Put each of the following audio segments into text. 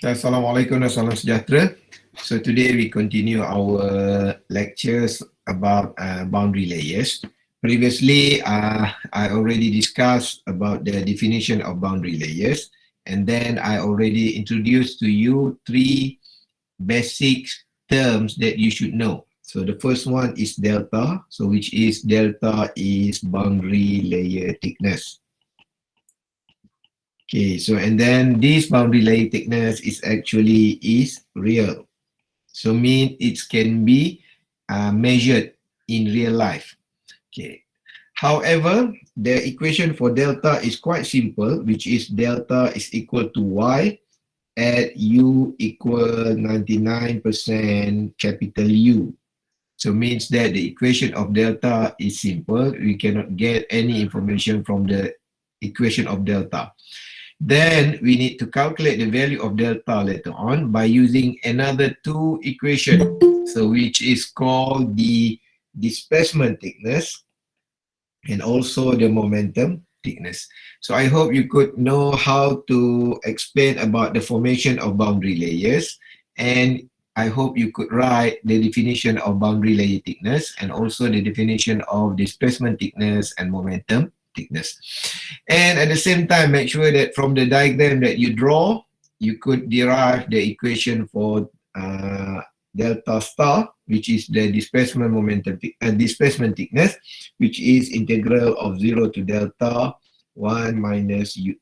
Assalamualaikum dan salam sejahtera. So today we continue our lectures about boundary layers. Previously, I already discussed about the definition of boundary layers, and then I already introduced to you three basic terms that you should know. So the first one is delta, so which is delta is boundary layer thickness. Okay, so and then this boundary layer thickness is actually real. So mean it can be measured in real life. Okay. However, the equation for delta is quite simple, which is delta is equal to y at u equal 99% capital U. So means that the equation of delta is simple. We cannot get any information from the equation of delta. Then we need to calculate the value of delta later on by using another two equations, so which is called the displacement thickness and also the momentum thickness. So I hope you could know how to explain about the formation of boundary layers, and I hope you could write the definition of boundary layer thickness and also the definition of displacement thickness and momentum thickness. And at the same time, make sure that from the diagram that you draw, you could derive the equation for delta star, which is the displacement momentum, displacement thickness, which is integral of 0 to delta 1 minus u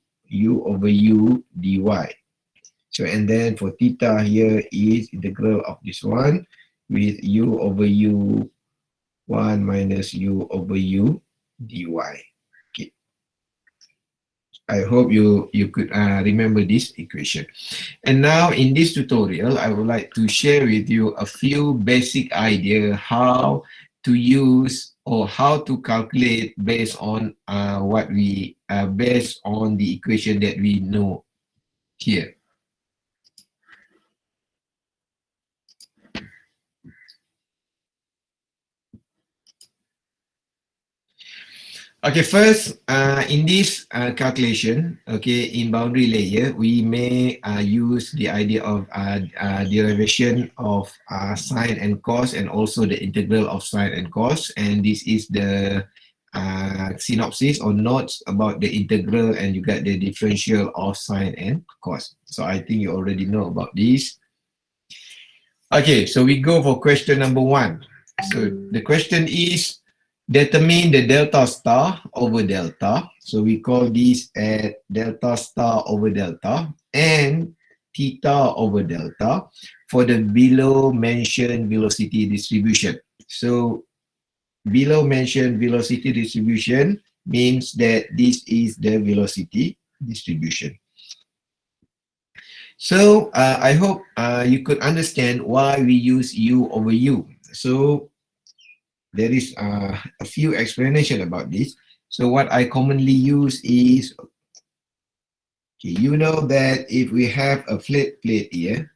over u dy. So and then for theta here is integral of this one with u over u 1 minus u over u dy. Okay. I hope you could remember this equation. And now in this tutorial, I would like to share with you a few basic idea how to use or how to calculate based on based on the equation that we know here. Okay, first, in this calculation, okay, in boundary layer, we may use the idea of derivation of sine and cos and also the integral of sine and cos. And this is the synopsis or notes about the integral, and you got the differential of sine and cos. So I think you already know about this. Okay, so we go for question number 1. So the question is, determine the delta star over delta. So we call this at delta star over delta and theta over delta for the below mentioned velocity distribution. So below mentioned velocity distribution means that this is the velocity distribution. So I hope you could understand why we use u over u. So there is a few explanation about this. So what I commonly use is, okay, you know that if we have a flat plate here,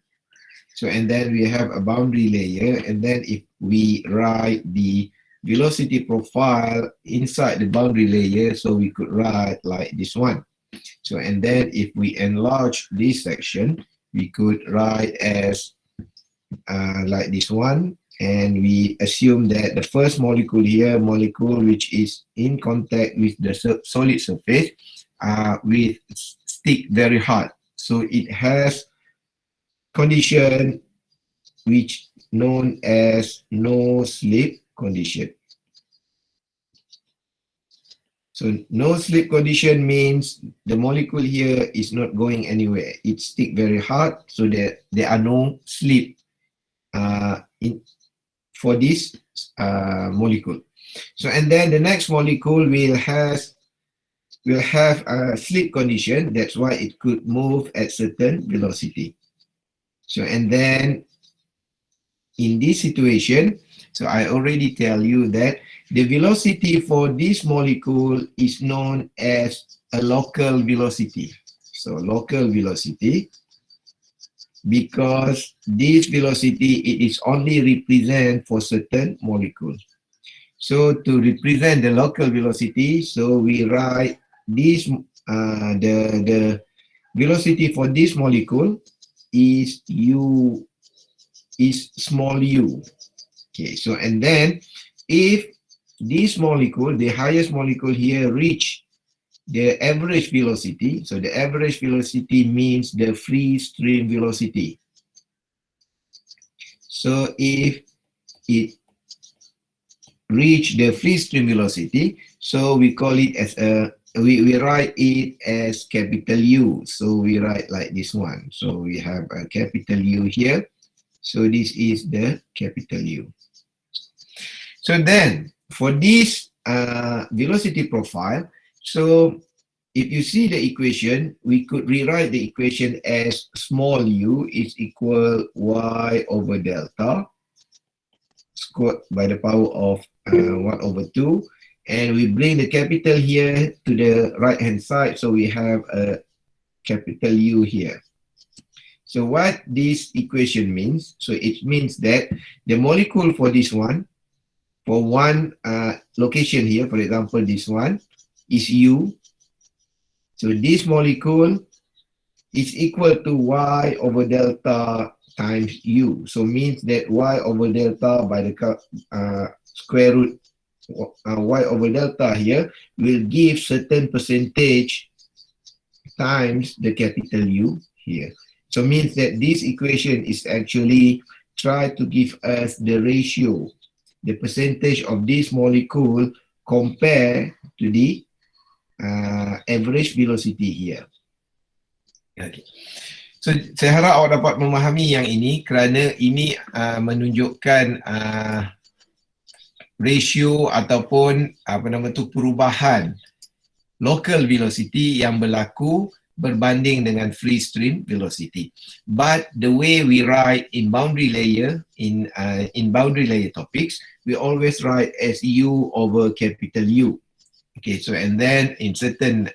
so and then we have a boundary layer, and then if we write the velocity profile inside the boundary layer, so we could write like this one. So and then if we enlarge this section, we could write as like this one. And we assume that the first molecule here, molecule which is in contact with the solid surface, will stick very hard. So it has condition which known as no slip condition. So no slip condition means the molecule here is not going anywhere. It stick very hard, so that there are no slip for this molecule. So and then the next molecule will have a slip condition. That's why it could move at certain velocity. So and then in this situation, so I already tell you that the velocity for this molecule is known as a local velocity. So local velocity, because this velocity, it is only represent for certain molecules. So to represent the local velocity, so we write this the velocity for this molecule is u is small u. Okay, so and then if this molecule, the highest molecule here, reach the average velocity, so the average velocity means the free stream velocity. So if it reach the free stream velocity, so we call it as a, we write it as capital U. So we write like this one. So we have a capital U here. So this is the capital U. So then for this velocity profile, so if you see the equation, we could rewrite the equation as small u is equal y over delta squared by the power of 1 over 2. And we bring the capital here to the right hand side. So we have a capital U here. So what this equation means, so it means that the molecule for this one, for one location here, for example, this one is U. So this molecule is equal to y over delta times U. So means that y over delta by the square root y over delta here will give certain percentage times the capital U here. So means that this equation is actually try to give us the ratio, the percentage of this molecule compared to the average velocity here. Okay. So saya harap awak dapat memahami yang ini kerana ini menunjukkan ratio ataupun perubahan local velocity yang berlaku berbanding dengan free stream velocity. But the way we write in boundary layer, in boundary layer topics, we always write as U over capital U. Okay, so and then in certain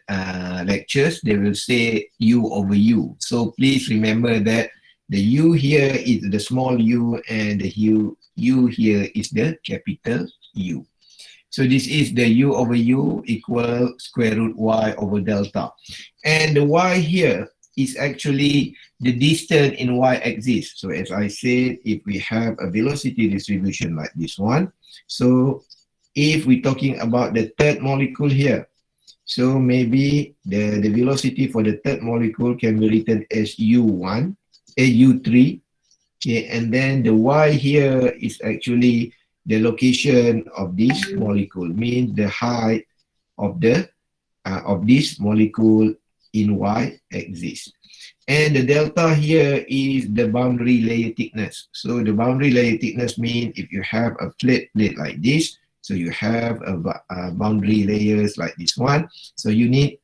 lectures, they will say U over U. So please remember that the U here is the small u and the U here is the capital U. So this is the U over U equal square root y over delta. And the y here is actually the distance in y-axis. So as I said, if we have a velocity distribution like this one, so if we're talking about the third molecule here, so maybe the velocity for the third molecule can be written as U1, U3, okay, and then the y here is actually the location of this molecule, means the height of the of this molecule in y-axis. And the delta here is the boundary layer thickness. So the boundary layer thickness means if you have a flat plate like this, so you have a boundary layers like this one. So you need,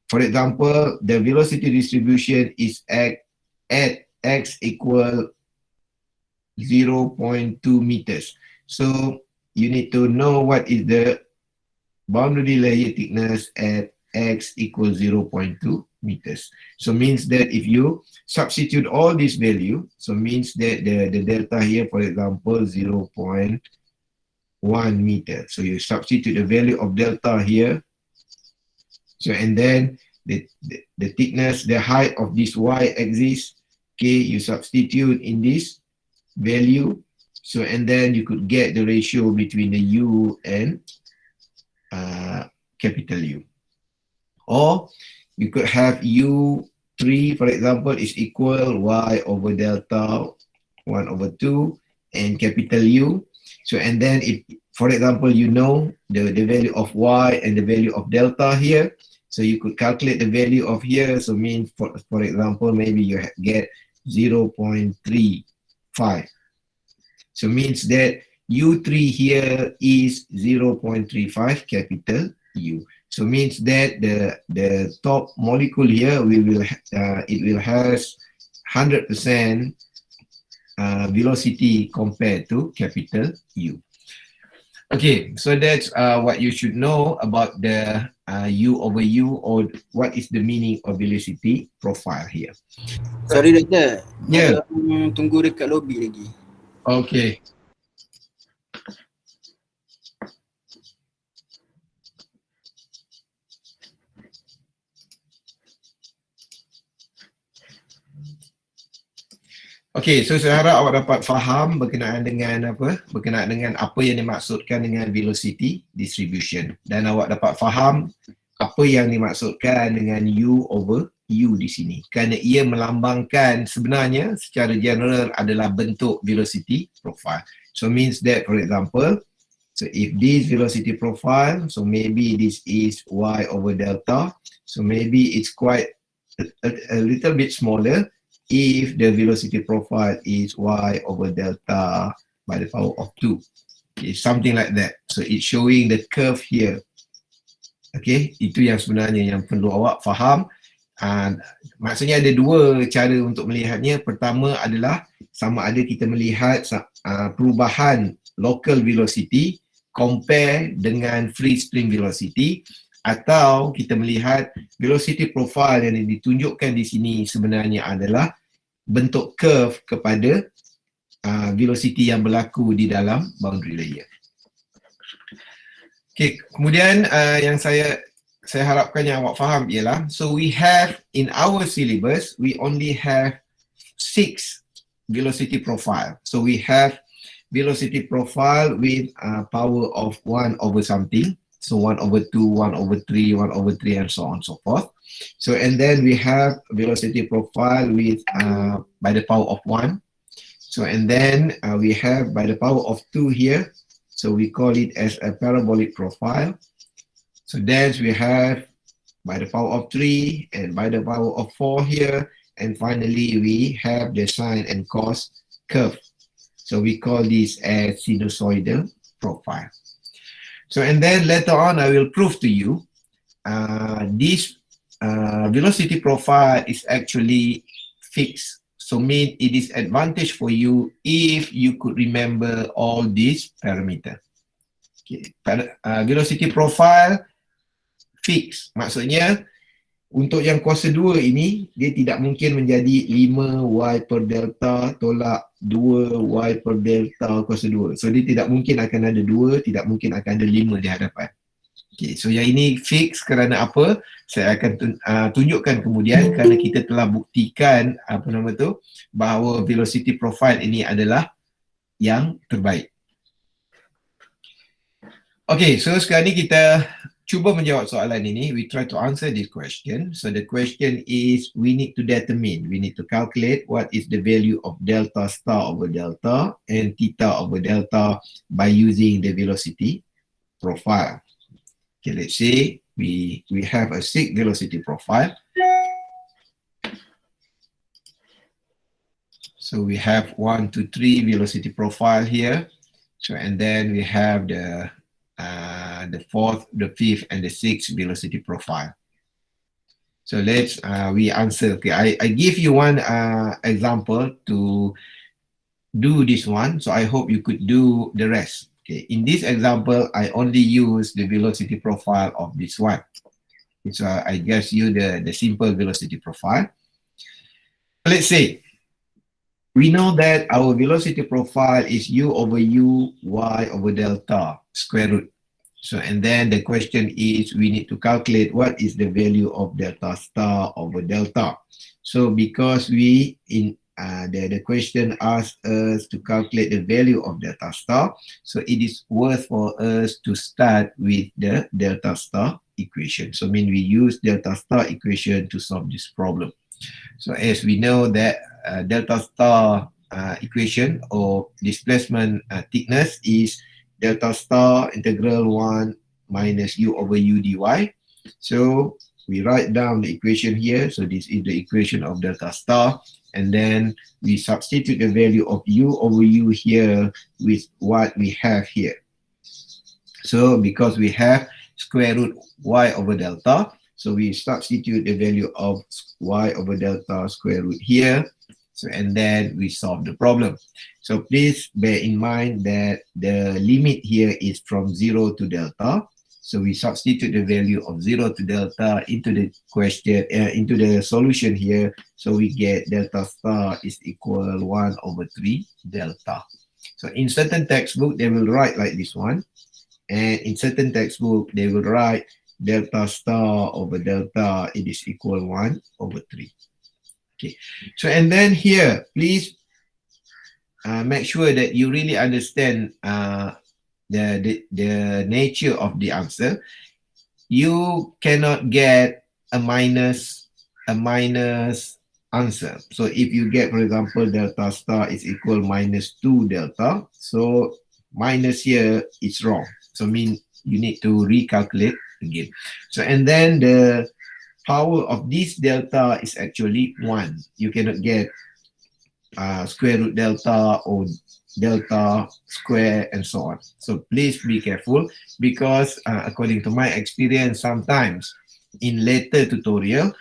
for example, the velocity distribution is at x equal 0.2 meters. So you need to know what is the boundary layer thickness at x equals 0.2 meters. So means that if you substitute all this value, so means that the delta here, for example, 0.1 meter. So you substitute the value of delta here. So and then the thickness, the height of this y-axis, okay, you substitute in this value. So and then you could get the ratio between the U and capital U. Or you could have U3, for example, is equal y over delta 1 over 2 and capital U. So and then if, for example, you know the value of y and the value of delta here, so you could calculate the value of here. So means for example, maybe you get 0.35. So means that U3 here is 0.35 capital U. So means that the top molecule here it will has 100% velocity compared to capital U. Okay, so that's what you should know about the U over U, or what is the meaning of velocity profile here. Sorry Doktor, Yeah. tunggu dekat lobby lagi. Okay. Okay, so saya harap awak dapat faham berkenaan dengan apa? Berkenaan dengan apa yang dimaksudkan dengan velocity distribution. Dan awak dapat faham apa yang dimaksudkan dengan U over U di sini. Kerana ia melambangkan sebenarnya secara general adalah bentuk velocity profile. So means that, for example, so if this velocity profile, so maybe this is Y over delta. So maybe it's quite a little bit smaller if the velocity profile is Y over delta by the power of 2. Okay, something like that. So it's showing the curve here. Okay, itu yang sebenarnya yang perlu awak faham. Maksudnya ada dua cara untuk melihatnya. Pertama adalah sama ada kita melihat perubahan local velocity compare dengan free stream velocity, atau kita melihat velocity profile yang ditunjukkan di sini sebenarnya adalah bentuk curve kepada velocity yang berlaku di dalam boundary layer. Okay, kemudian yang saya harapkan yang awak faham ialah, so we have in our syllabus, we only have 6 velocity profile. So we have velocity profile with power of 1 over something. So 1 over 2, 1 over 3, 1 over 3, and so on and so forth. So, and then we have velocity profile with by the power of 1. So, and then we have by the power of 2 here. So we call it as a parabolic profile. So then we have by the power of 3 and by the power of 4 here. And finally, we have the sine and cos curve. So we call this as sinusoidal profile. So, and then later on, I will prove to you this velocity profile is actually fixed. So mean it is advantage for you if you could remember all these parameters. Okay. Velocity profile fixed. Maksudnya untuk yang kuasa 2 ini, dia tidak mungkin menjadi 5y per delta tolak 2y per delta kuasa 2. So dia tidak mungkin akan ada 2, tidak mungkin akan ada 5 di hadapan. Okay, so yang ini fix kerana apa? Saya akan tunjukkan kemudian, kerana kita telah buktikan bahawa velocity profile ini adalah yang terbaik. Okay, so sekarang ni kita cuba menjawab soalan ini. We try to answer this question. So the question is, we need to determine, we need to calculate what is the value of delta star over delta and theta over delta by using the velocity profile. Okay, let's say we have a 6 velocity profile. So we have 1, 2, 3 velocity profile here. So and then we have the 4th, the 5th, and the 6th velocity profile. So let's we answer. Okay, I give you one example to do this one. So I hope you could do the rest. Okay, in this example, I only use the velocity profile of this one. Okay, so I guess you the simple velocity profile. Let's say we know that our velocity profile is u over u, y over delta square root. So, and then the question is, we need to calculate what is the value of delta star over delta. So because we the question asks us to calculate the value of delta star, so it is worth for us to start with the delta star equation. So mean we use delta star equation to solve this problem. So as we know that delta star equation or displacement thickness is delta star integral 1 minus u over u dy. So we write down the equation here. So this is the equation of delta star. And then we substitute the value of u over u here with what we have here. So because we have square root y over delta, so we substitute the value of y over delta square root here. So, and then we solve the problem. So please bear in mind that the limit here is from 0 to delta. So we substitute the value of 0 to delta into the question, into the solution here. So we get delta star is equal 1 over 3 delta. So in certain textbook, they will write like this one. And in certain textbook, they will write delta star over delta, it is equal 1 over 3. Okay, so and then here, please make sure that you really understand the nature of the answer. You cannot get a minus answer. So if you get, for example, delta star is equal minus 2 delta, so minus here is wrong. So mean you need to recalculate again. So and then the power of this delta is actually 1. You cannot get square root delta or delta square and so on. So please be careful, because according to my experience, sometimes in later tutorial,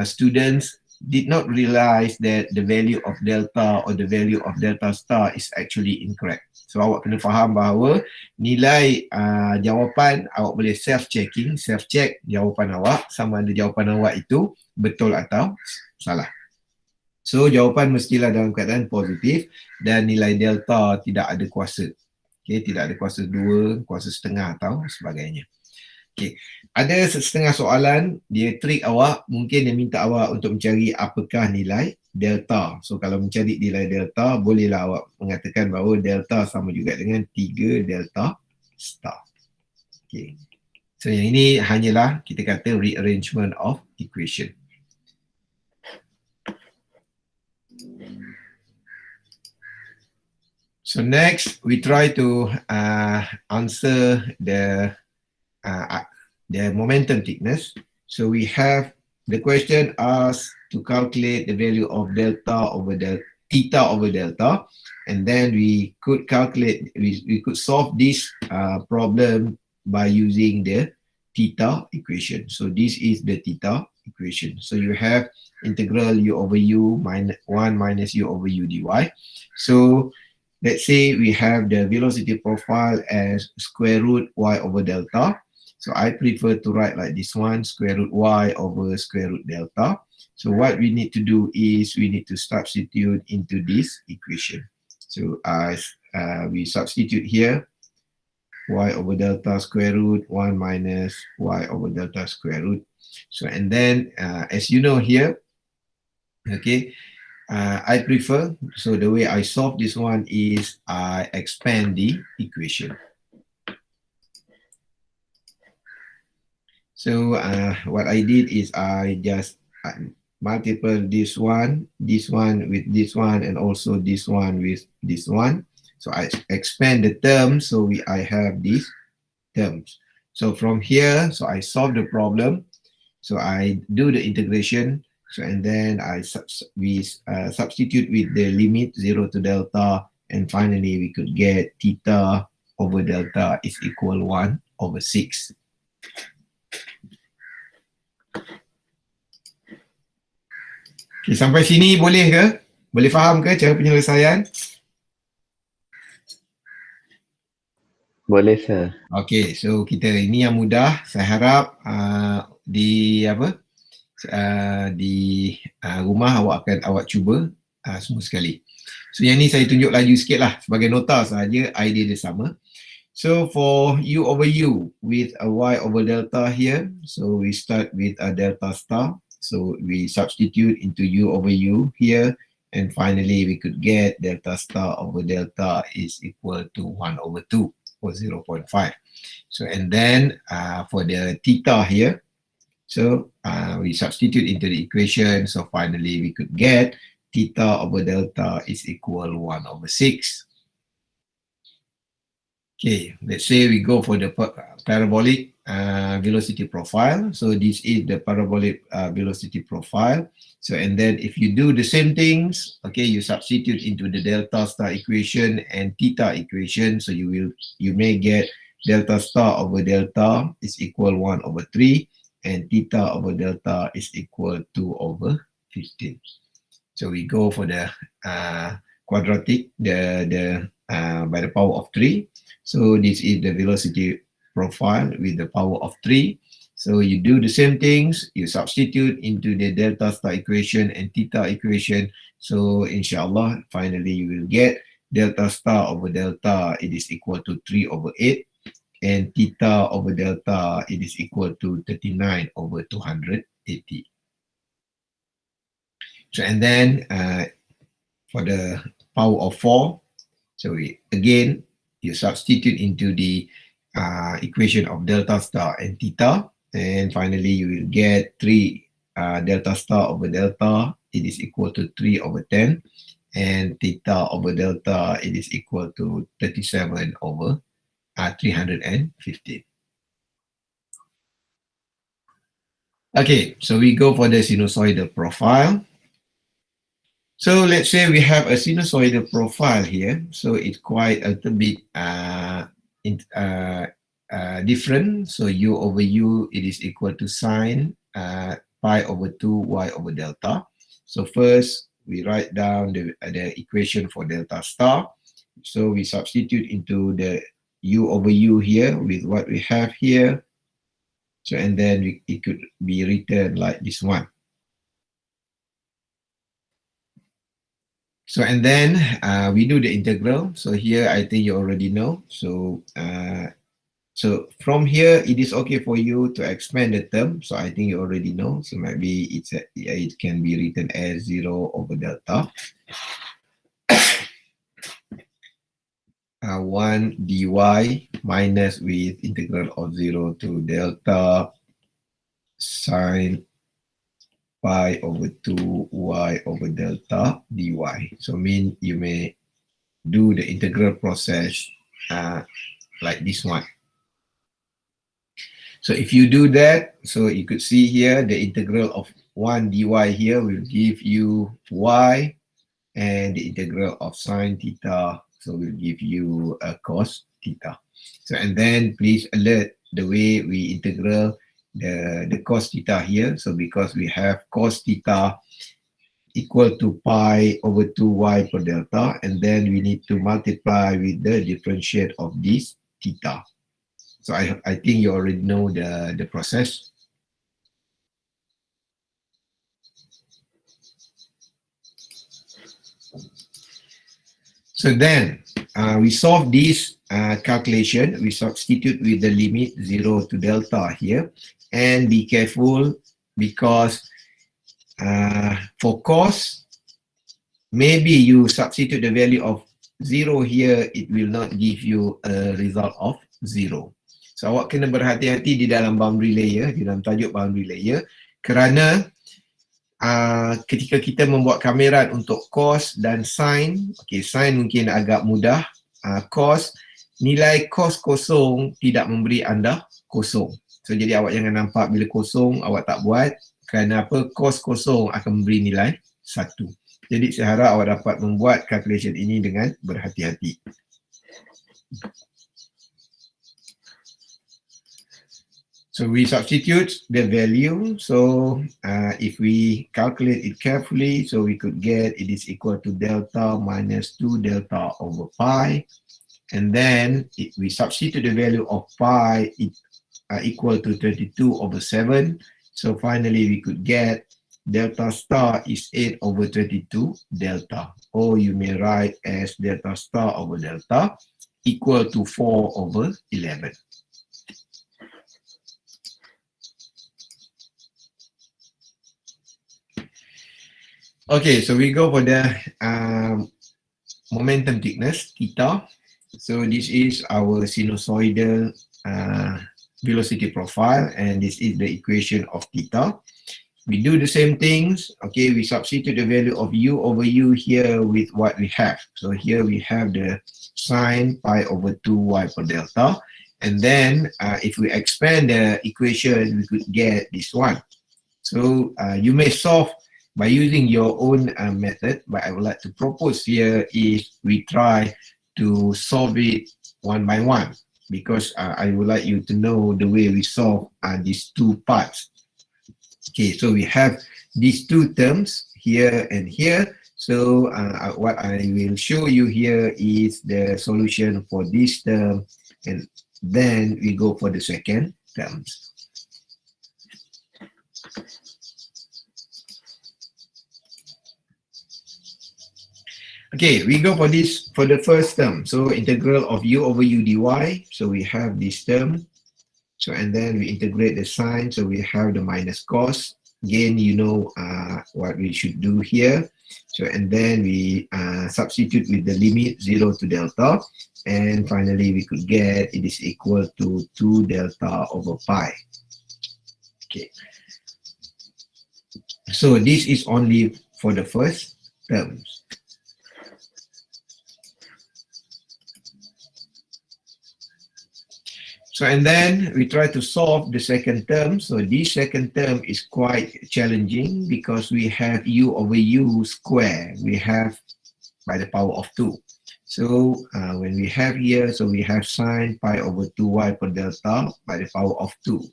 students did not realize that the value of delta or the value of delta star is actually incorrect. So awak kena faham bahawa nilai jawapan awak boleh self-checking, self-check jawapan awak sama ada jawapan awak itu betul atau salah. So jawapan mestilah dalam keadaan positif dan nilai delta tidak ada kuasa. Okay, tidak ada kuasa 2, kuasa setengah atau sebagainya. Okay. Ada setengah soalan, dia trik awak, mungkin dia minta awak untuk mencari apakah nilai delta. So kalau mencari nilai delta, bolehlah awak mengatakan bahawa delta sama juga dengan 3 delta star. Okay. So yang ini hanyalah kita kata rearrangement of equation. So next, we try to answer the momentum thickness. So we have the question asks to calculate the value of delta over theta over delta, and then we could calculate, we could solve this problem by using the theta equation. So this is the theta equation. So you have integral u over u minus 1 minus u over u dy. So let's say we have the velocity profile as square root y over delta. So I prefer to write like this one, square root y over square root delta. So what we need to do is we need to substitute into this equation. So as we substitute here, y over delta square root 1 minus y over delta square root. So and then as you know here, okay, I prefer, so the way I solve this one is I expand the equation. So what I did is I just multiply this one with this one, and also this one with this one. So I expand the terms, so I have these terms. So from here, so I solve the problem. So I do the integration. So and then we substitute with the limit 0 to delta, and finally we could get theta over delta is equal 1 over 6. Okay, sampai sini boleh ke? Boleh faham ke cara penyelesaian? Boleh, sir. Okay, so kita ini yang mudah. Saya harap di rumah awak cuba semua sekali. So yang ni saya tunjuk laju sikit lah sebagai nota sahaja, idea dia sama. So for u over u with a y over delta here, so we start with a delta star. So we substitute into u over u here, and finally we could get delta star over delta is equal to 1 over 2 or 0.5. So and then for the theta here, so we substitute into the equation, so finally we could get theta over delta is equal 1 over 6. Okay, let's say we go for the parabolic velocity profile. So this is the parabolic velocity profile. So and then if you do the same things, okay, you substitute into the delta star equation and theta equation, so you may get delta star over delta is equal 1 over 3, and theta over delta is equal 2 over 15. So we go for the quadratic, by the power of 3. So this is the velocity profile with the power of 3. So you do the same things, you substitute into the delta star equation and theta equation. So inshallah, finally you will get delta star over delta, it is equal to 3 over 8. And theta over delta, it is equal to 39 over 280. So and then for the power of 4. So again, you substitute into the equation of delta star and theta, and finally you will get 3 delta star over delta, it is equal to 3 over 10, and theta over delta, it is equal to 37 over 315. Okay, so we go for the sinusoidal profile. So let's say we have a sinusoidal profile here. So it's quite a little bit different. So u over u, it is equal to sine pi over 2 y over delta. So first, we write down the equation for delta star. So we substitute into the u over u here with what we have here. So and then it could be written like this one. So and then we do the integral. So here I think you already know. So so from here it is okay for you to expand the term. So I think you already know. So maybe it can be written as 0 over delta 1 dy minus with integral of 0 to delta sine pi over 2 y over delta dy. So mean you may do the integral process like this one. So if you do that, so you could see here the integral of 1 dy here will give you y, and the integral of sine theta so will give you a cos theta. So and then please alert the way we integral the cos theta here. So because we have cos theta equal to pi over 2y per delta, and then we need to multiply with the differentiate of this theta. So I think you already know the process. So then we solve this calculation. We substitute with the limit 0 to delta here, and be careful because for cos, maybe you substitute the value of 0 here, it will not give you a result of 0. So awak kena berhati-hati di dalam boundary layer, di dalam tajuk boundary layer, kerana ketika kita membuat kameran untuk cos dan sin, okay, sin mungkin agak mudah, cos, nilai cos kosong tidak memberi anda kosong. So jadi awak jangan nampak bila kosong awak tak buat, kerana apa? Cos kosong akan memberi nilai 1. Jadi saya harap awak dapat membuat calculation ini dengan berhati-hati. So we substitute the value. So if we calculate it carefully, so we could get it is equal to delta minus 2 delta over pi. And then we substitute the value of pi equal to 22 over 7. So finally we could get delta star is 8 over 22 delta. Or you may write as delta star over delta equal to 4 over 11. Okay, so we go for the momentum thickness, theta. So this is our sinusoidal velocity profile, and this is the equation of theta. We do the same things. Okay, we substitute the value of u over u here with what we have. So here we have the sine pi over 2y per delta. And then if we expand the equation, we could get this one. So you may solve by using your own method, but I would like to propose here is we try to solve it one by one, because I would like you to know the way we solve these two parts. Okay, so we have these two terms here and here. So what I will show you here is the solution for this term, and then we go for the second terms. Okay, we go for this, for the first term. So integral of u over u dy. So we have this term. So and then we integrate the sine. So we have the minus cos. again, you know what we should do here. So, and then we substitute with the limit 0 to delta, and finally we could get it is equal to 2 delta over pi. Okay. So this is only for the first terms. So, and then we try to solve the second term. So this second term is quite challenging because we have u over u square. We have by the power of 2. So when we have here, so we have sine pi over 2y per delta by the power of 2.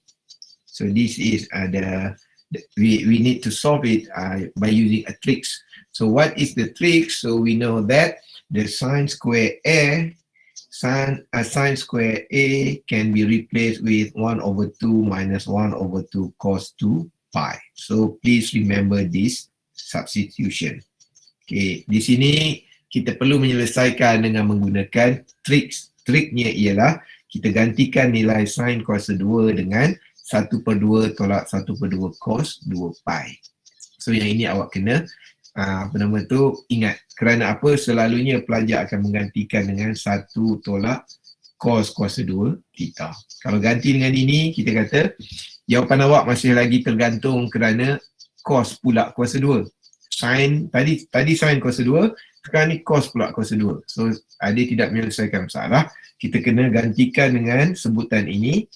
So this is we need to solve it by using a tricks. So what is the trick? So we know that the sine square a sine square a can be replaced with 1 over 2 minus 1 over 2 cos 2 pi. So please remember this substitution. Okay, di sini kita perlu menyelesaikan dengan menggunakan tricks. Triknya ialah kita gantikan nilai sin kuasa 2 dengan 1/2 tolak 1/2 cos 2 pi. So yang ini awak kena ingat. Kerana apa? Selalunya pelajar akan menggantikan dengan 1 tolak cos kuasa 2 theta. Kalau ganti dengan ini, kita kata jawapan awak masih lagi tergantung kerana cos pula kuasa 2. Sin, tadi sin kuasa 2, sekarang ni cos pula kuasa 2. So, dia tidak menyelesaikan masalah. Kita kena gantikan dengan sebutan ini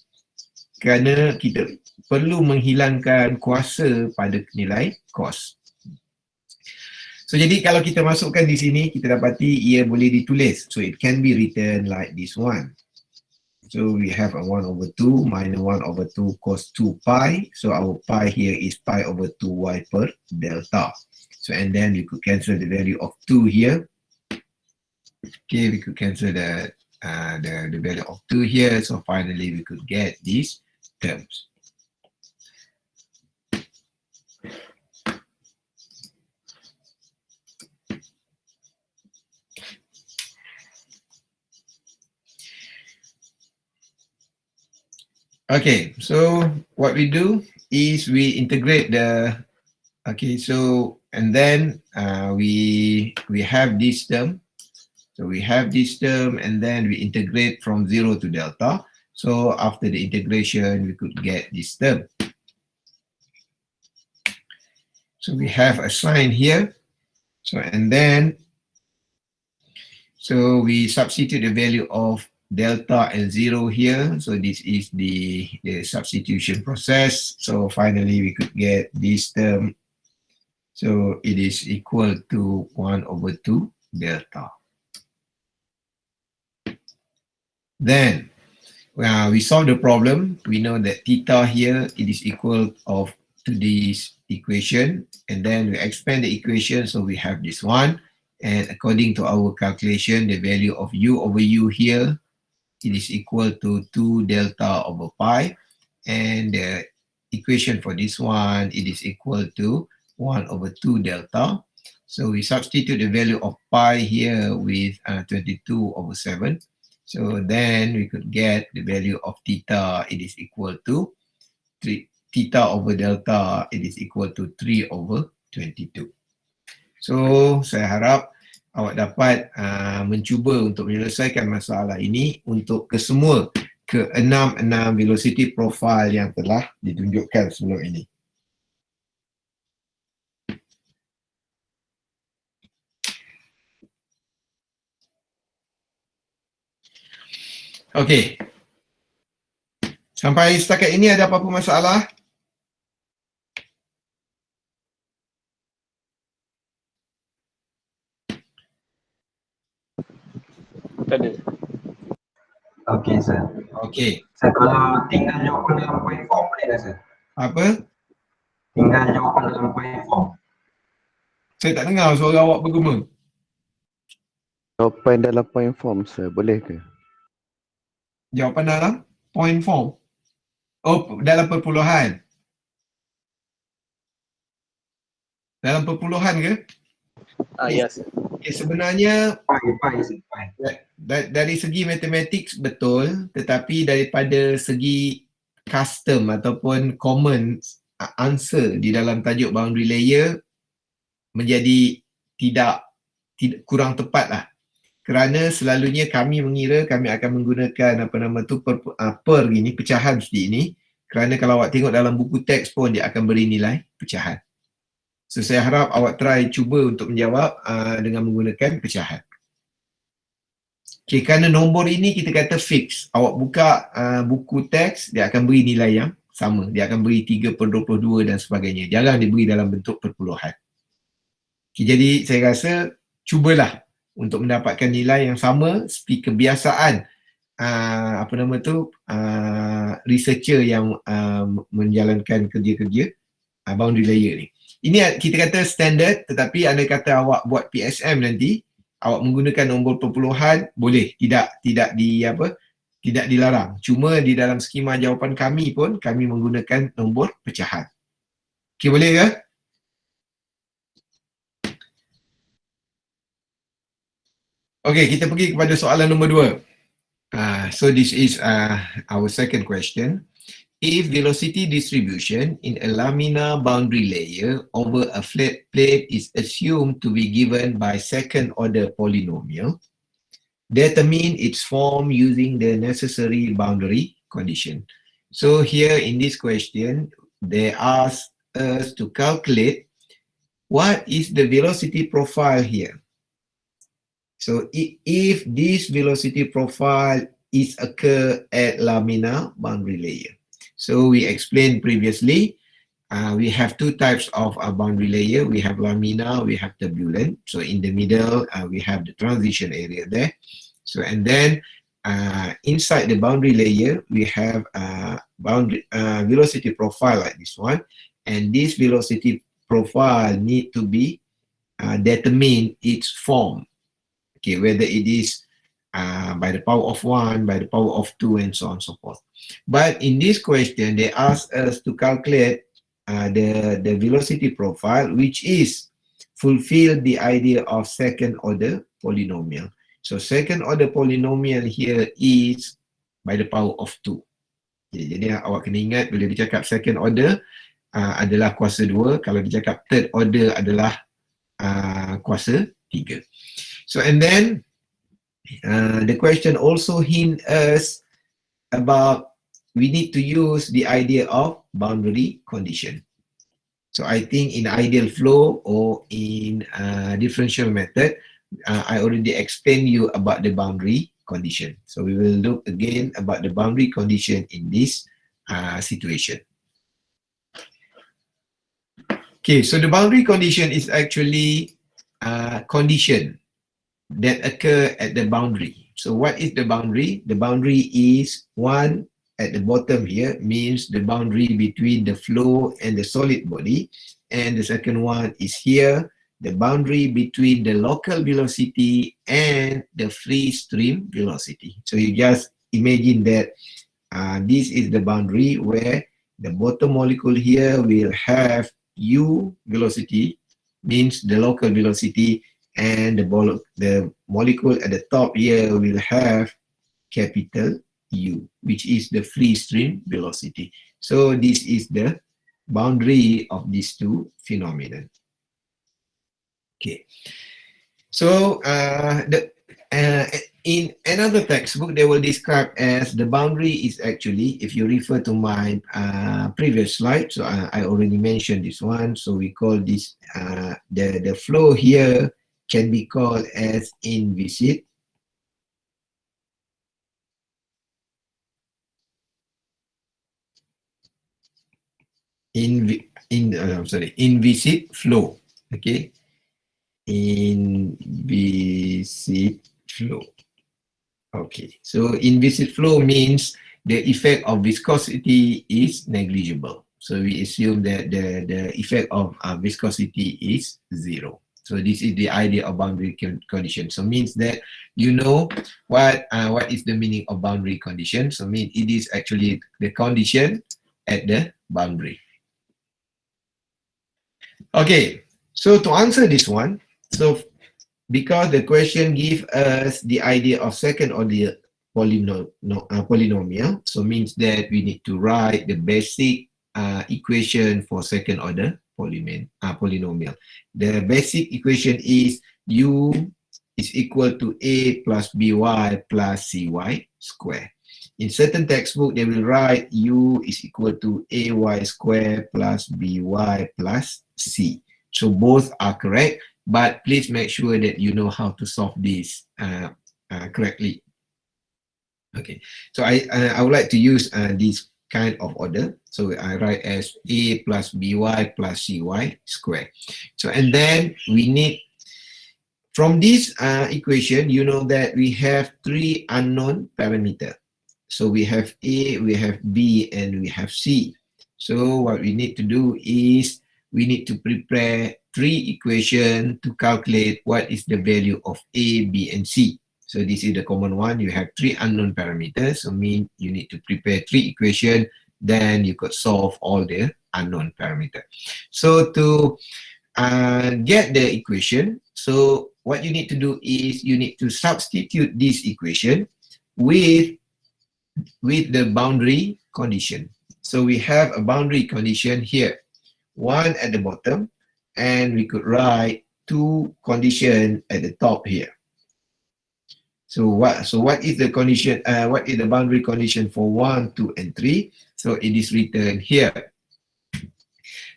kerana kita perlu menghilangkan kuasa pada nilai cos. So, jadi kalau kita masukkan di sini, kita dapati ia boleh ditulis. So, it can be written like this one. So, we have a 1 over 2 minus 1 over 2 cos 2 pi. So, our pi here is pi over 2y per delta. So, and then we could cancel the value of 2 here. Okay, we could cancel the value of 2 here. So, finally, we could get these terms. Okay, so what we do is we integrate the, okay, so, and then we have this term. So we have this term and then we integrate from 0 to delta. So after the integration, we could get this term. So we have a sign here. So, and then, so we substitute the value of delta and 0 here. So this is the substitution process. So finally we could get this term. So it is equal to 1 over 2 delta. Then we solve the problem. We know that theta here, it is equal to this equation. And then we expand the equation. So we have this one. And according to our calculation, the value of u over u here, it is equal to 2 delta over pi. And the equation for this one, it is equal to 1 over 2 delta. So we substitute the value of pi here with 22 over 7. So then we could get the value of theta, it is equal to 3, theta over delta, it is equal to 3 over 22. So saya harap awak dapat mencuba untuk menyelesaikan masalah ini untuk kesemua ke-6 velocity profile yang telah ditunjukkan sebelum ini. Okey. Sampai setakat ini ada apa-apa masalah? Tak ada. Okey, sir. Okey. Sir, kalau tinggal jawapan dalam point form boleh tak, sir? Apa? Tinggal jawapan dalam point form. Saya tak dengar suara awak bergema. Jawapan dalam point form, sir. Boleh ke? Jawapan dalam point form. Oh, dalam perpuluhan. Dalam perpuluhan ke? Yes. Okay, sebenarnya Pi, sir. Pi. dari segi matematik betul, tetapi daripada segi custom ataupun common answer di dalam tajuk boundary layer menjadi tidak kurang tepat lah. Kerana selalunya kami mengira kami akan menggunakan per gini, pecahan seperti ini. Kerana kalau awak tengok dalam buku teks pun dia akan beri nilai pecahan. So saya harap awak try cuba untuk menjawab dengan menggunakan pecahan. Okay, kerana nombor ini kita kata fix. Awak buka buku teks, dia akan beri nilai yang sama. Dia akan beri 3/22 dan sebagainya. Jarang diberi dalam bentuk perpuluhan. Okay, jadi saya rasa cubalah untuk mendapatkan nilai yang sama seperti kebiasaan researcher yang menjalankan kerja-kerja boundary layer ni. Ini kita kata standard, tetapi andai kata awak buat PSM nanti, awak menggunakan nombor perpuluhan boleh, tidak dilarang. Cuma di dalam skema jawapan kami pun kami menggunakan nombor pecahan. Okey, boleh ke? Okey, kita pergi kepada soalan nombor 2. So this is our second question. If velocity distribution in a laminar boundary layer over a flat plate is assumed to be given by second order polynomial, determine its form using the necessary boundary condition. So here in this question, they ask us to calculate what is the velocity profile here. So if this velocity profile is occur at laminar boundary layer. So we explained previously, we have two types of boundary layer. We have laminar, we have turbulent. So in the middle, we have the transition area there. So and then inside the boundary layer, we have velocity profile like this one. And this velocity profile need to be determine its form. Okay, whether it is by the power of 1, by the power of 2, and so on and so forth. But in this question, they ask us to calculate the velocity profile, which is fulfill the idea of second order polynomial. So second order polynomial here is by the power of 2. Okay, jadi awak kena ingat bila dia cakap second order adalah kuasa 2, kalau dia cakap third order adalah kuasa 3. So and then the question also hint us about we need to use the idea of boundary condition. So I think in ideal flow or in differential method, I already explained you about the boundary condition. So we will look again about the boundary condition in this situation. Okay, so the boundary condition is actually condition that occur at the boundary. So what is the boundary? The boundary is one at the bottom here, means the boundary between the flow and the solid body. And the second one is here, the boundary between the local velocity and the free stream velocity. So you just imagine that this is the boundary where the bottom molecule here will have u velocity, means the local velocity, and the molecule at the top here will have capital U, which is the free stream velocity. So this is the boundary of these two phenomena. Okay. So in another textbook, they will describe as the boundary is actually, if you refer to my previous slide, so I already mentioned this one. So we call this the flow here can be called as inviscid. Inviscid flow. Okay, inviscid flow. Okay, so inviscid flow means the effect of viscosity is negligible. So we assume that the effect of viscosity is 0. So this is the idea of boundary condition. So means that you know what is the meaning of boundary condition. So mean it is actually the condition at the boundary. Okay, so to answer this one, so because the question gives us the idea of second order polynomial, so means that we need to write the basic equation for second order polynomial. The basic equation is u is equal to a plus by plus cy square. In certain textbook, they will write u is equal to ay square plus by plus c. So both are correct, but please make sure that you know how to solve this correctly. Okay, so I would like to use this kind of order. So I write as a plus by plus cy square. So and then we need, from this equation, you know that we have three unknown parameters. So we have A, we have B, and we have C. So what we need to do is we need to prepare three equations to calculate what is the value of A, B, and C. So this is the common one. You have three unknown parameters. So mean you need to prepare three equations. Then you could solve all the unknown parameters. So to get the equation, so what you need to do is you need to substitute this equation with the boundary condition. So we have a boundary condition here, one at the bottom, and we could write two conditions at the top here. So what is the condition? What is the boundary condition for 1, 2, and 3? So it is written here.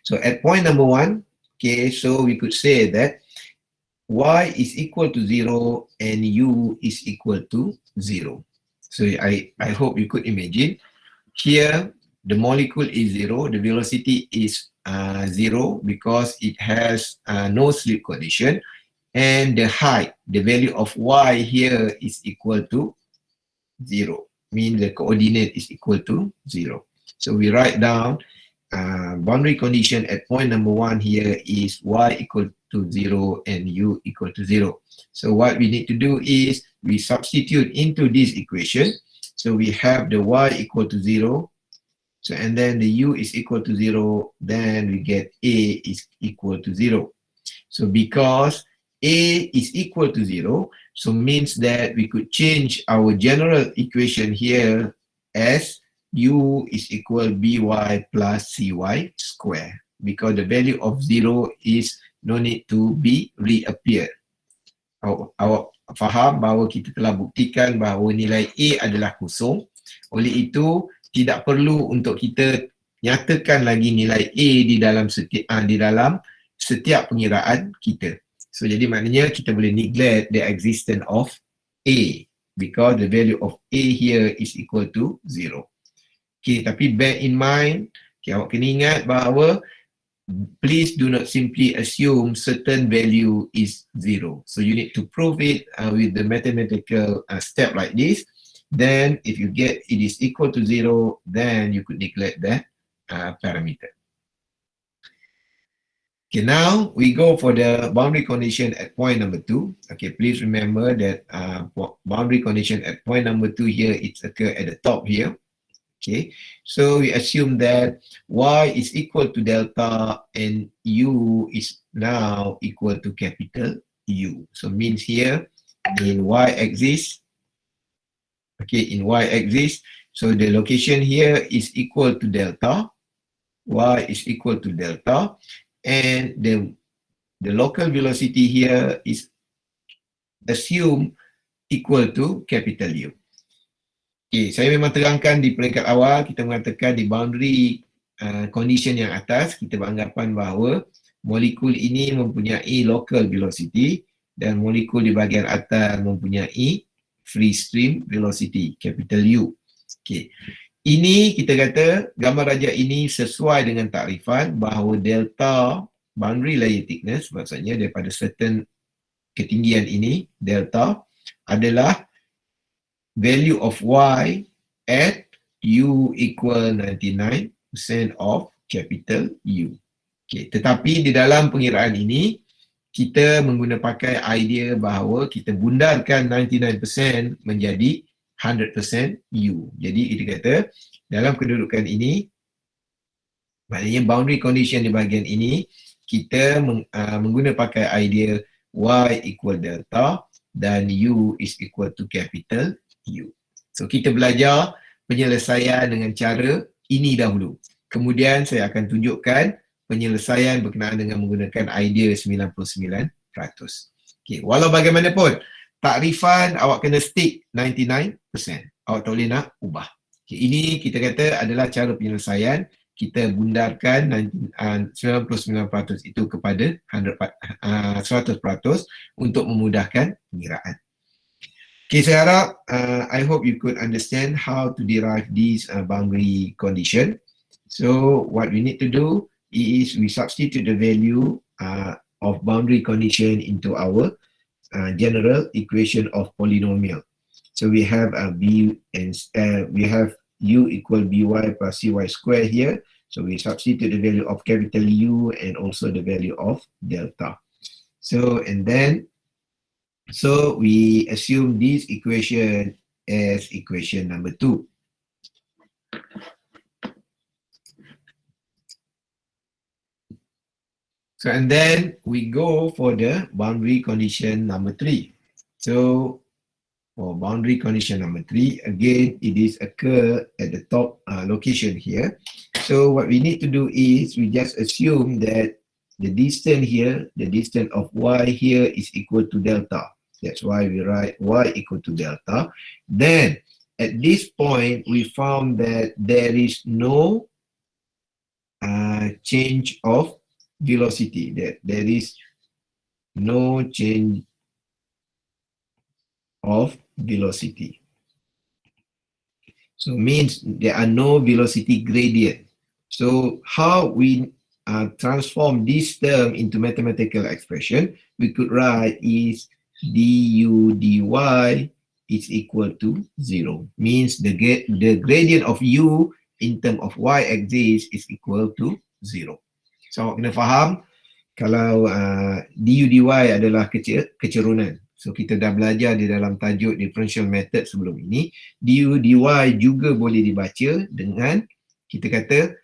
So at point number 1, okay, so we could say that y is equal to 0 and u is equal to 0. So I hope you could imagine here the molecule is 0, the velocity is 0 because it has no slip condition, and the height, the value of y here is equal to 0, mean the coordinate is equal to 0. So we write down boundary condition at point number 1 here is y equal to 0 and u equal to 0. So what we need to do is we substitute into this equation. So we have the y equal to 0. So and then the u is equal to 0. Then we get a is equal to 0. So because a is equal to 0, so means that we could change our general equation here as u is equal by plus cy square, because the value of 0 is no need to be reappear. Awak faham bahawa kita telah buktikan bahawa nilai A adalah kosong. Oleh itu, tidak perlu untuk kita nyatakan lagi nilai A di dalam setiap pengiraan kita. So jadi maknanya kita boleh neglect the existence of A because the value of A here is equal to 0. Okay, tapi bear in mind, okay, awak kena ingat bahawa please do not simply assume certain value is 0. So you need to prove it with the mathematical step like this. Then if you get it is equal to 0, then you could neglect that parameter. Okay, now we go for the boundary condition at point number 2. Okay, please remember that boundary condition at point number 2 here, it's occur at the top here. Okay, so we assume that y is equal to delta and u is now equal to capital U. So means here in y-axis, okay, in y-axis, so the location here is equal to delta, y is equal to delta, and the local velocity here is assumed equal to capital U. Okay, saya memang terangkan di peringkat awal, kita mengatakan di boundary condition yang atas, kita beranggapan bahawa molekul ini mempunyai local velocity dan molekul di bahagian atas mempunyai free stream velocity, capital U. Okay. Ini kita kata gambar rajak ini sesuai dengan takrifan bahawa delta boundary layer thickness, maksudnya daripada certain ketinggian ini, delta adalah value of y at u equal 99% of capital U. Okay, tetapi di dalam pengiraan ini, kita pakai idea bahawa kita bundarkan 99% menjadi 100% U. Jadi kita kata dalam kedudukan ini, maknanya boundary condition di bahagian ini, kita pakai idea y equal delta dan u is equal to capital U. So kita belajar penyelesaian dengan cara ini dahulu. Kemudian saya akan tunjukkan penyelesaian berkenaan dengan menggunakan idea 99%. Okay, walau bagaimanapun, takrifan awak kena stick 99%. Awak tak boleh nak ubah. Okay, ini kita kata adalah cara penyelesaian. Kita bundarkan 99% itu kepada 100% untuk memudahkan pengiraan. Okay, saya harap I hope you could understand how to derive this boundary condition. So what we need to do is we substitute the value of boundary condition into our general equation of polynomial. So we have b and we have u equal by plus cy square here. So we substitute the value of capital U and also the value of delta. So and then so we assume this equation as equation number 2. So and then we go for the boundary condition number 3. So for boundary condition number 3, again it is occur at the top location here. So what we need to do is we just assume that the distance here, the distance of y here is equal to delta. That's why we write y equal to delta. Then at this point we found that there is no change of velocity, that there is no change of velocity. So means there are no velocity gradient. So how we transform this term into mathematical expression, we could write is du dy is equal to 0. Means the gradient of u in term of y-axis is equal to 0. So awak kena faham kalau du dy adalah kecerunan. So kita dah belajar di dalam tajuk differential method sebelum ini. Du dy juga boleh dibaca dengan kita kata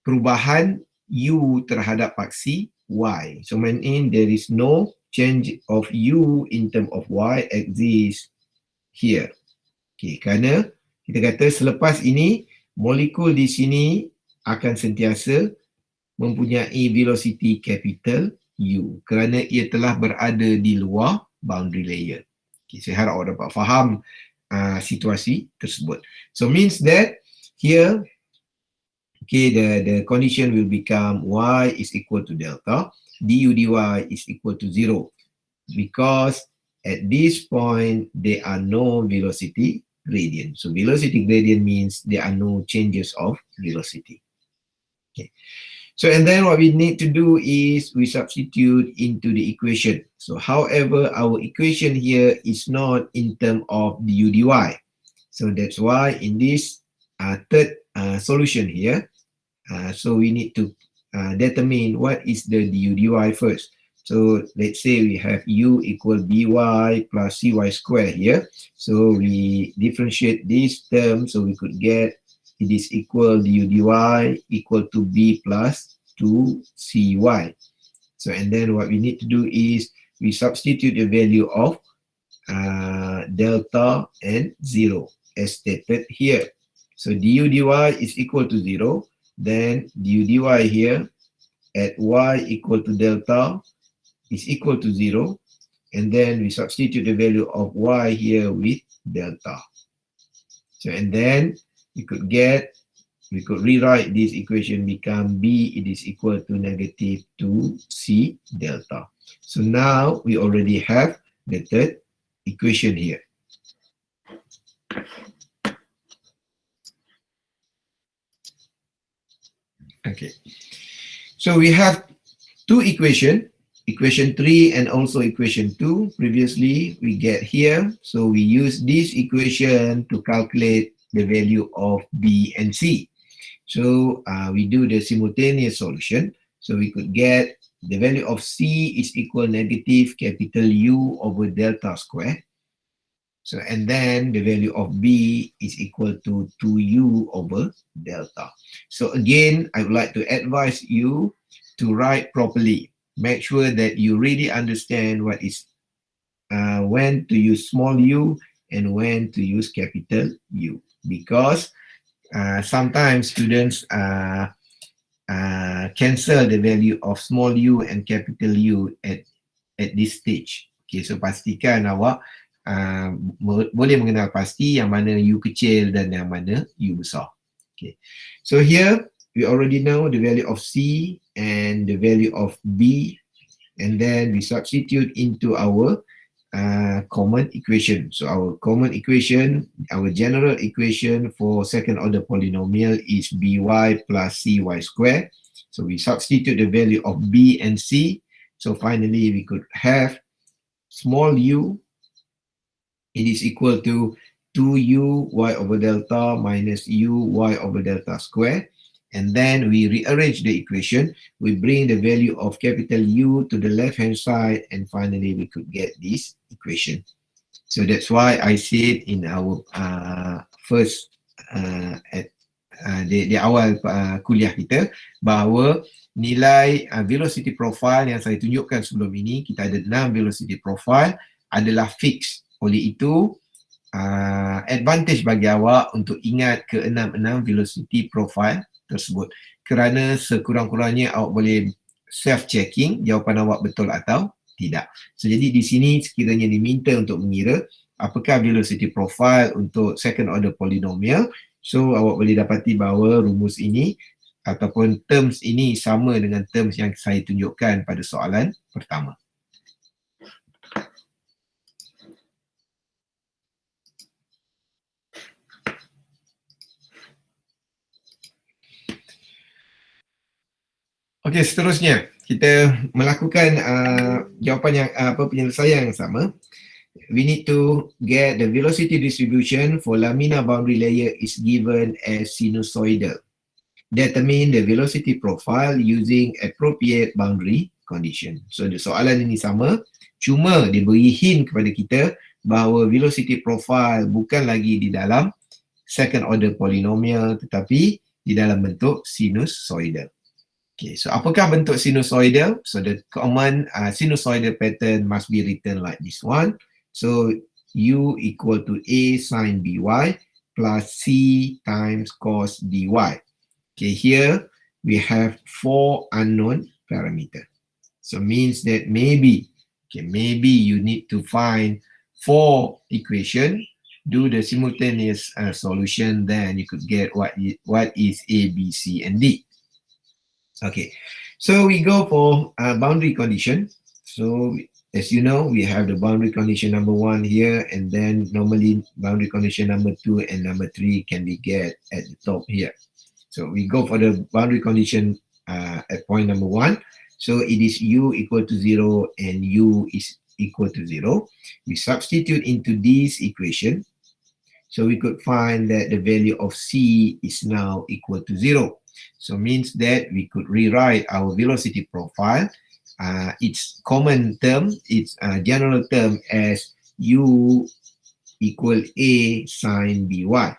perubahan u terhadap paksi y. So meaning there is no change of u in term of y-axis here. Okay, kerana kita kata selepas ini molekul di sini akan sentiasa mempunyai velocity capital U kerana ia telah berada di luar boundary layer. Okay, saya harap awak dapat faham situasi tersebut. So means that here, okay, the condition will become y is equal to delta, du dy is equal to 0 because at this point there are no velocity gradient. So velocity gradient means there are no changes of velocity. Okay. So and then what we need to do is we substitute into the equation. So however our equation here is not in terms of du dy. So that's why in this third solution here, so we need to determine what is the du dy first. So let's say we have u equal by plus cy square here. So we differentiate this term so we could get it is equal du dy equal to b plus 2cy. So and then what we need to do is we substitute the value of delta and 0 as stated here. So du dy is equal to 0. Then du dy here at y equal to delta is equal to 0. And then we substitute the value of y here with delta. So and then we could rewrite this equation become b it is equal to negative 2c delta. So now we already have the third equation here. Okay. So we have two equations, equation 3 and also equation 2. Previously we get here. So we use this equation to calculate the value of b and c. So we do the simultaneous solution. So we could get the value of c is equal negative capital U over delta square. So and then the value of b is equal to 2u over delta. So again, I would like to advise you to write properly. Make sure that you really understand what is when to use small u and when to use capital U, because sometimes students cancel the value of small u and capital U at this stage. Okay, so pastikan awak boleh mengenal pasti yang mana U kecil dan yang mana U besar. Okay, so here we already know the value of C and the value of B, and then we substitute into our common equation. So our common equation, our general equation for second order polynomial is by plus cy squared. So we substitute the value of b and c. So finally we could have small u, it is equal to 2u y over delta minus u y over delta square. And then we rearrange the equation. We bring the value of capital U to the left-hand side, and finally we could get this equation. So that's why I said in our first di awal kuliah kita bahawa nilai velocity profile yang saya tunjukkan sebelum ini, kita ada 6 velocity profile, adalah fix. Oleh itu, advantage bagi awak untuk ingat ke 6 velocity profile tersebut, kerana sekurang-kurangnya awak boleh self-checking jawapan awak betul atau tidak. So, jadi di sini sekiranya diminta untuk mengira apakah velocity profile untuk second order polynomial, so awak boleh dapati bahawa rumus ini ataupun terms ini sama dengan terms yang saya tunjukkan pada soalan pertama. Okey, seterusnya kita melakukan jawapan yang penyelesaian yang sama. We need to get the velocity distribution for laminar boundary layer is given as sinusoidal. Determine the velocity profile using appropriate boundary condition. So soalan ini sama, cuma diberi hint kepada kita bahawa velocity profile bukan lagi di dalam second order polynomial tetapi di dalam bentuk sinusoidal. Okay, so apakah bentuk sinusoidal? So the common sinusoidal pattern must be written like this one. So u equal to a sin by plus c times cos dy. Okay, here we have 4 unknown parameter. So means that maybe you need to find 4 equation, do the simultaneous solution, then you could get what is a, b, c, and d. Okay, so we go for boundary condition. So as you know, we have the boundary condition number 1 here, and then normally boundary condition number 2 and number 3 can be get at the top here. So we go for the boundary condition at point number 1. So it is u equal to 0 and u is equal to 0. We substitute into this equation. So we could find that the value of c is now equal to 0. So means that we could rewrite our velocity profile, its common term, its general term as u equal a sin by.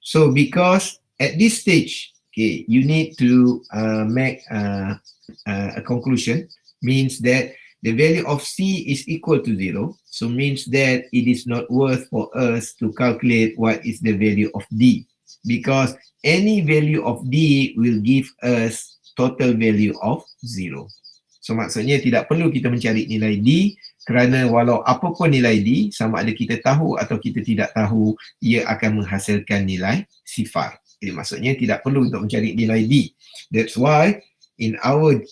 So because at this stage, okay, you need to make a conclusion, means that the value of c is equal to 0. So means that it is not worth for us to calculate what is the value of d, because any value of d will give us total value of 0. So maksudnya tidak perlu kita mencari nilai d, kerana walau apapun nilai d, sama ada kita tahu atau kita tidak tahu, ia akan menghasilkan nilai sifar. Jadi maksudnya tidak perlu untuk mencari nilai d. That's why in our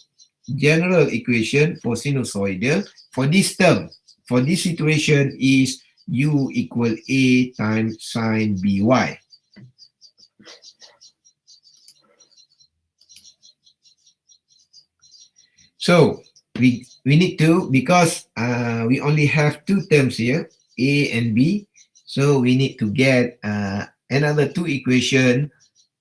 general equation for sinusoidal, for this term, for this situation is u equal a times sin by. So we need to, because we only have 2 terms here, a and b, so we need to get another 2 equation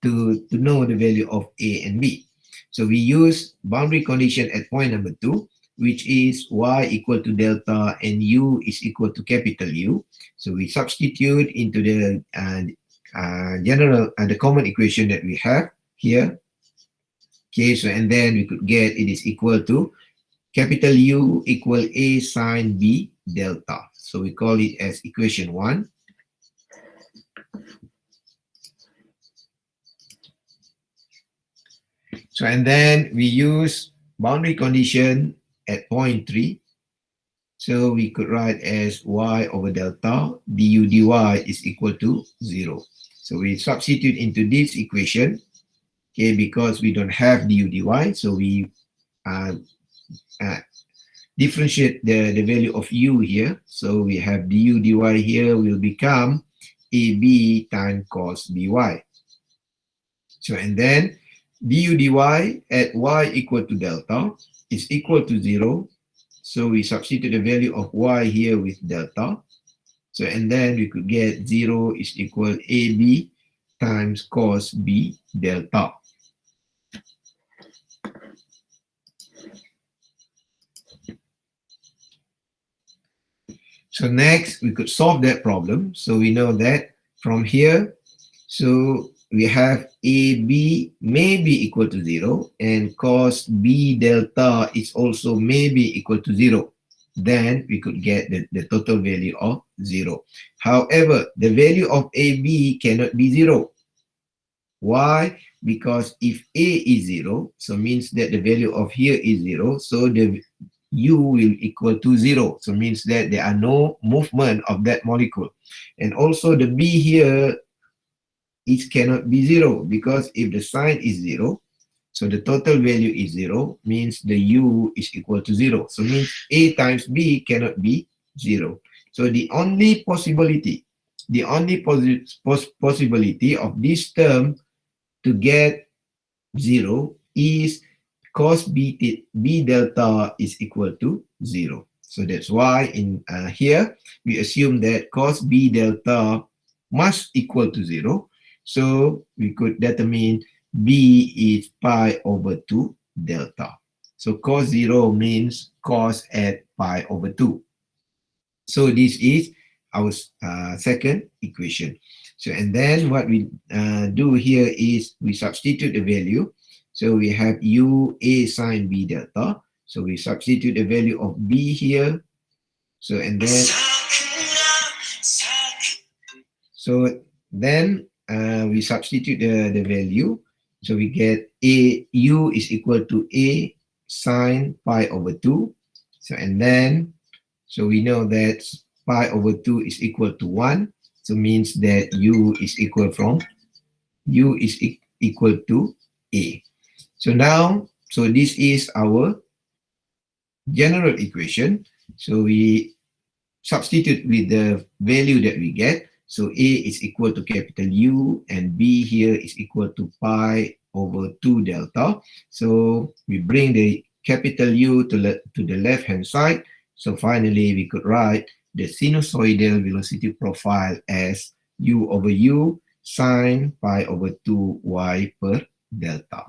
to know the value of a and b. So we use boundary condition at point number 2, which is y equal to delta and u is equal to capital U. So we substitute into the general the common equation that we have here. Okay, so and then we could get it is equal to capital U equal a sin b delta. So we call it as equation 1. So and then we use boundary condition at point 3. So we could write as y over delta du dy is equal to 0. So we substitute into this equation, okay, because we don't have du dy, so we uh, differentiate the value of u here. So we have du dy here will become ab times cos by. So and then du dy at y equal to delta is equal to 0. So we substitute the value of y here with delta. So and then we could get 0 is equal ab times cos b delta. So next we could solve that problem. So we know that from here, so we have AB may be equal to 0 and cos B delta is also may be equal to 0. Then we could get the total value of 0. However, the value of AB cannot be 0. Why? Because if A is 0, so means that the value of here is 0. So the U will equal to 0. So means that there are no movement of that molecule. And also the B here, it cannot be 0 because if the sign is 0, so the total value is 0, means the U is equal to 0. So means A times B cannot be 0. So the only possibility of this term to get 0 is cos B delta is equal to 0. So that's why in here we assume that cos B delta must equal to 0. So we could determine B is pi over 2 delta. So cos 0 means cos at pi over 2. So this is our second equation. So and then what we do here is we substitute the value. So we have u a sine b delta. So we substitute the value of b here. So and then we substitute the value. So we get u is equal to a sine pi over 2. So and then so we know that pi over 2 is equal to 1. So means that u is equal to a. So now, so this is our general equation. So we substitute with the value that we get. So a is equal to capital U and b here is equal to pi over 2 delta. So we bring the capital U to the left hand side. So finally we could write the sinusoidal velocity profile as u over u sine pi over 2 y per delta.